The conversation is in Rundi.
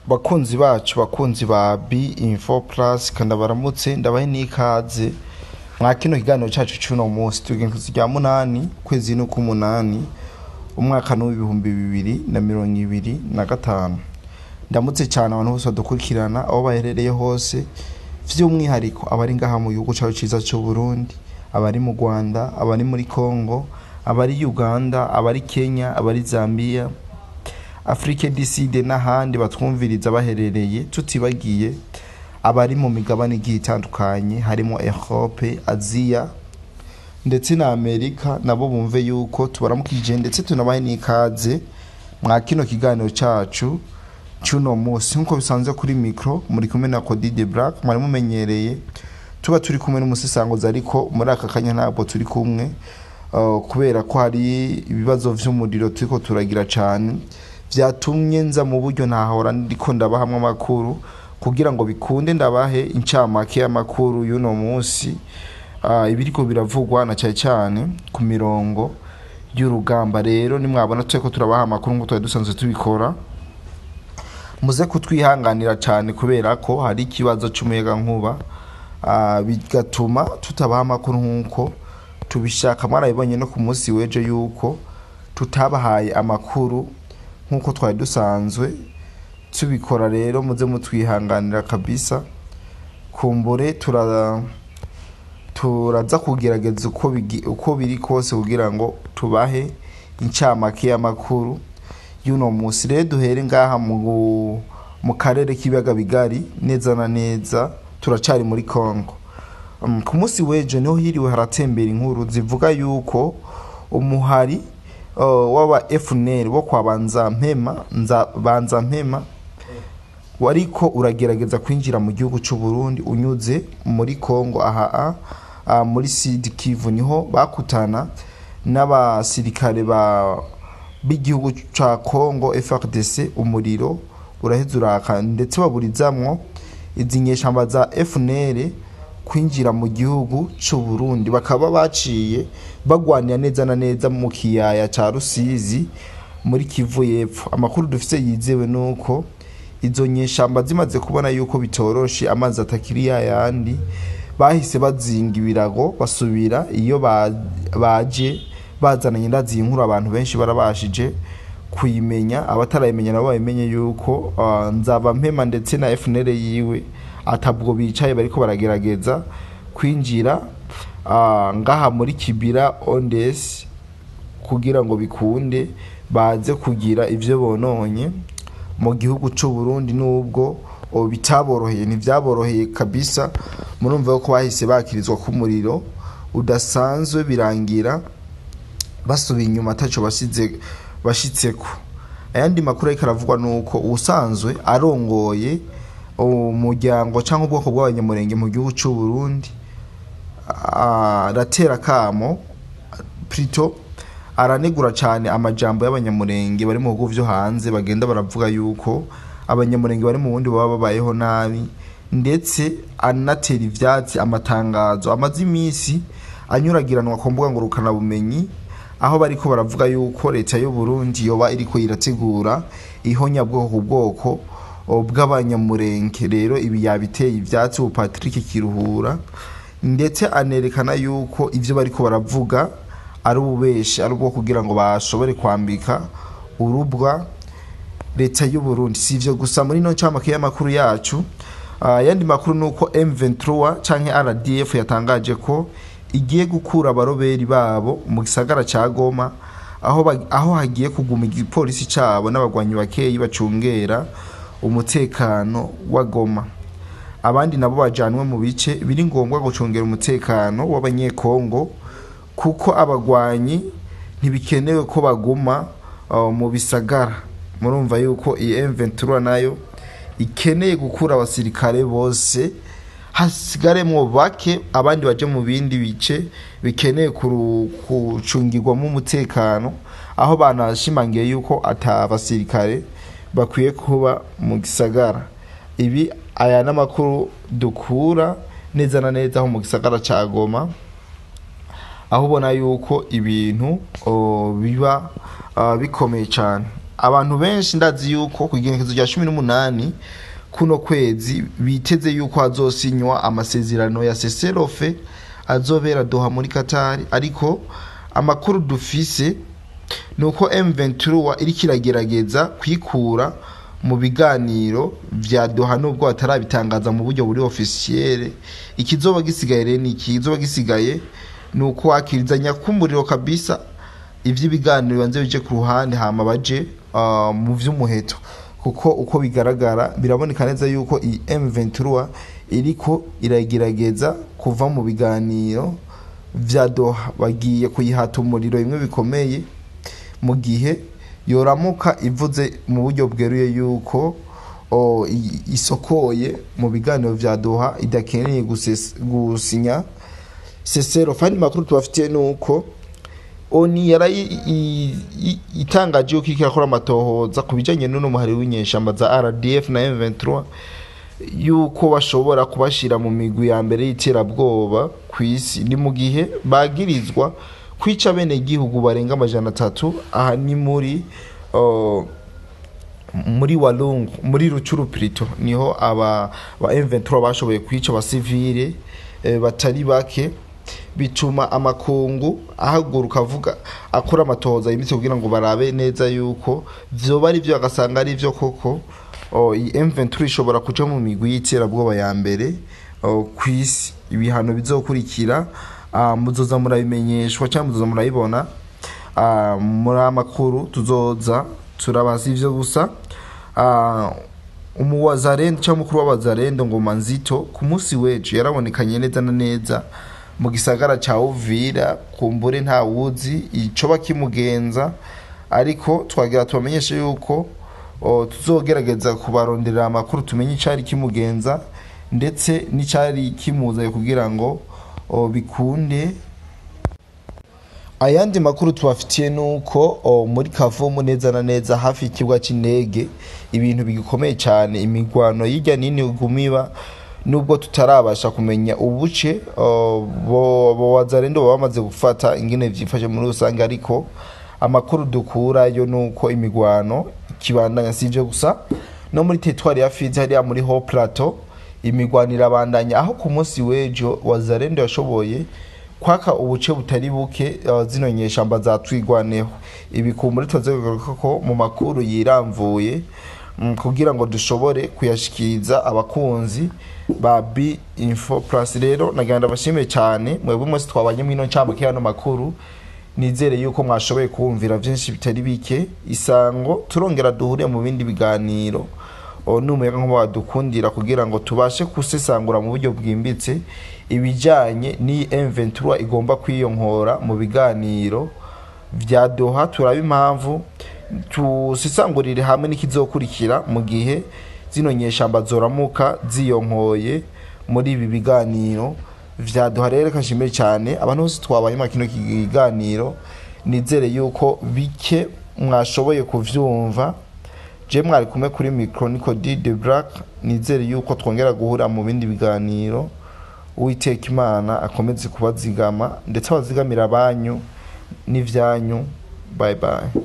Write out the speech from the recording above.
Bakunzi bacu bakunzi ba B-Info Plus kandi baramutse ndabahe n'ikaze mwa kino kiganiro cyacu cy'uno munsi tugenkuzi rya 8 kwezi no kumunani umwaka no 2025 ndamutse cyane abantu bose dukurikirana aho baherereye hose vy'umwihariko abari ngaha mu gihugu cyacu ciza cyo Burundi, abari mu Rwanda, abari muri Congo, abari Uganda, abari Kenya, abari Zambia, Afrique du Sud n'ahandi batwumviriza baherereye, tutibagiye abari mu migabane igiye itandukanye harimo Europe, Asia ndetse na Amerika, nabo bumve yuko tubaramukije ndetse tunabaye n'ikaze mwa kino kiganiro cyacu cy'uno munsi. Nkuko bisanzwe kuri micro muri kumwe na Cody the Black, mwari mumenyereye tuba turi kumwe n'umusisangoza, ariko muri aka kanya ntabwo turi kumwe kubera ko hari ibibazo vy'umuriro turiko turagira cyane, vyatumye nza mu buryo ntahora ndiko ndabahamwe amakuru kugira ngo bikunde ndabahe incamake y'amakuru y'uno munsi ibiriko biravugwa na cyane ku mirongo y'urugamba. Rero nimwabona tweko turabaha amakuru ngo dusanzwe tubikora, muze kutwihanganira cyane kubera ko hari ikibazo cy'umuyaga nkuba bigatuma tutabaha amakuru nkuko tubishaka. Mwarabibonye no ku munsi weje yuko tutabahaye amakuru nkuko twari dusanzwe tubikora. Rero muze mutwihanganira kabisa, kumbure turaza kugerageza uko biri kose kugira ngo tubahe incamake y'amakuru y'uno munsi. Rero duhere ngaha mu karere k'ibiyaga bigari, neza na neza turacari muri Congo. Ku munsi weje niho hiriwe haratembera inkuru zivuga yuko umuhari waba FNL wo kwa banza mpema wariko uragerageza kwinjira mu gihugu cy'u Burundi unyuze muri Congo. Muri Sud Kivu niho bakutana n'abasirikare b'igihugu ca Congo FARDC, umuriro uraheza uraka ndetse baburizamwo izi nyeshamba za FNL kwinjira mu gihugu cy'u Burundi. Bakaba baciye bagwanira neza na neza mu kiyaya ca Rusizi muri Kivu y'Epfo. Amakuru dufise yizewe nuko izo nyeshamba zimaze kubona yuko bitoroshe, amazi atakiri yayandi, bahise bazinga ibirago basubira iyo baje bazananye ndazi inkuru. Abantu benshi barabashije kuyimenya, abatarayimenya nabo bayimenye yuko nzaba mpema ndetse na FNL yiwe atabwo bicaye bariko baragerageza kwinjira ngaha muri Kibira Ondes kugira ngo bikunde baze kugira ivyo bononye mu gihugu cy'u Burundi. Nubwo bitaboroheye, ntivyaboroheye kabisa, murumva ko bahise bakirizwa ku muriro udasanzwe, birangira basubiye inyuma ataco bashitseko. Ayandi makuru ariko aravugwa nuko usanzwe arongoye umuryango cyangwa ubwoko bw'abanyamurenge mu gihugu cy'u Burundi aratera kamo Prito aranegura cyane amajambo y'abanyamurenge bari mu bihugu vyo hanze, bagenda baravuga yuko abanyamurenge bari mu bundi baba babayeho nabi, ndetse anatera ivyatsi amatangazo amaze iminsi anyuragiranwa ku mbuga ngurukana bumenyi, aho bariko baravuga yuko leta y'u Burundi yoba iriko irategura ihonya bwoko bw'abanyamurenge. Rero ibi yabiteye ivyatsi Patrick Kiruhura, ndetse anerekana yuko ivyo bariko baravuga ari ububeshi, ari ubwo kugira ngo bashobore kwambika urubwa leta y'u Burundi. Sivyo gusa muri no camake y'amakuru yacu, yandi makuru nuko M23 canke RDF yatangaje ko igiye gukura abaroberi babo mu gisagara ca Goma, aho hagiye kuguma igipolisi cabo n'abagwanyi bakeyi bacungera umutekano wa Goma. Abandi nabo bajanwe mu bice biri ngombwa gucungera umutekano w'abanyekongo, kuko abagwanyi ntibikenewe ko baguma mu bisagara. Murumva yuko iyi M23 nayo ikeneye gukura abasirikare bose, hasigaremwo bake, abandi baje mu bindi bice bikeneye kucungirwamo umutekano, aho banashimangiye yuko atabasirikare bakwiye kuba mu gisagara. Ibi aya n'amakuru dukura neza na neza aho mu gisagara ca Goma, aho ubona yuko ibintu biba bikomeye cyane. abantu benshi ndazi yuko ku igenekerezo rya 18 kuno kwezi biteze yuko hazosinywa amasezerano ya Cessez-le-Feu azobera Doha muri Qatar, ariko amakuru dufise nuko M23 iri kiragerageza kwikura mu biganiro vya Doha nubwo atarabitangaza mu buryo buri officiel. Ikizoba gisigaye rero ikizoba gisigaye nuko akirizanya kumuriro kabisa ivy'ibiganiro banze bije ku ruhande hama baje mu vy'umuheto, kuko uko bigaragara biraboneka neza yuko i M23 iriko iragerageza kuva mu biganiro vya Doha, bagiye kuyihata umuriro imwe bikomeye mu gihe yoramuka ivuze mu buryo bweruye yuko isokoye mu biganiro vya Doha idakeneye gusinya Cessez-le-Feu. Makuru tubafitiye nuko oni itangaje yuko ikirakora amatohoza kubijanye n'uno muhari w'inyeshamba za RDF na M23 yuko bashobora kubashira mu migwi ya mbere y'iterabwoba kw'isi, ni mu gihe bagirizwa kwica bene igihugu barenga 300. Aha ni muri Walungu, muri Rucuru Prito, niho aba M23 bashoboye kwica abasivile batari bake, bituma amakungu ahaguruka avuga akora amatohoza yimitse kugira ngo barabe neza yuko vyoba ari byo, agasanga ari byo koko M23 ishobora kuja mu migwi y'iterabwoba ya mbere kw'isi. Ibihano bizokurikira muzoza murabimenyeshwa cyangwa muzoza murabibona muri amakuru tuzoza turabaza ivyo gusa. Umuwazarendo cyangwa mukuru w'abazarendo Ngoma Nzito ku munsi wejo yarabonekanye neza na neza mu gisagara ca Uvira, kumbure nta wuzi ico bakimugenza, ariko twagira tubamenyeshe yuko tuzogerageza kubarondera amakuru tumenye icari kimugenza ndetse n'icari kimuzaye kugira ngo bikunde. Ayandi makuru tubafitiye nuko muri Kavumu neza na neza hafi ikibwa c'indege ibintu bigikomeye cyane, imigwano y'ijya nini gumiba, nubwo tutarabasha kumenya ubuce bo wazarendo bamaze gufata ingene vyifashe muri rusange, ariko amakuru dukura yo nuko imigwano kibandanya sivyo gusa no muri territoire ya Fizi hariya muri Haut Plateau imigwano irabandanya, aho ku munsi wejo wazarendo yashoboye kwaka ubuce butari buke zino nyeshamba zatwigwaneho. Ibikumbure tuzegaruka ko mu makuru yiramvuye kugira ngo dushobore kuyashikiriza abakunzi ba B-Info Plus. Rero naganda bashime cyane mwebwe mwese twabanye mwino ncamake hano makuru, nizere yuko mwashoboye kumvira byinshi bitari bike. Isango turongera duhure mu bindi biganiro n'umuyaga nko badukundira kugira ngo tubashe kusesangura mu buryo bwimbitse ibijanye ni M23 igomba kwiyonkora mu biganiro vya Doha. Turaba impamvu tusisangurire hamwe n'ikizokurikira mu gihe zino nyeshamba zoramuka ziyonkoye muri ibi biganiro vya Doha. Rero kashimire cyane abantu bose twabanye mu kino kiganiro, nizere yuko bike mwashoboye kuvyumva. Je mwari kumwe kuri micro Nico D The Black, nizere yuko twongera guhura mu bindi biganiro. Uwiteka Imana akomeze kubazigama ndetse abazigamira abanyu n'ivyanyu. Bye bye.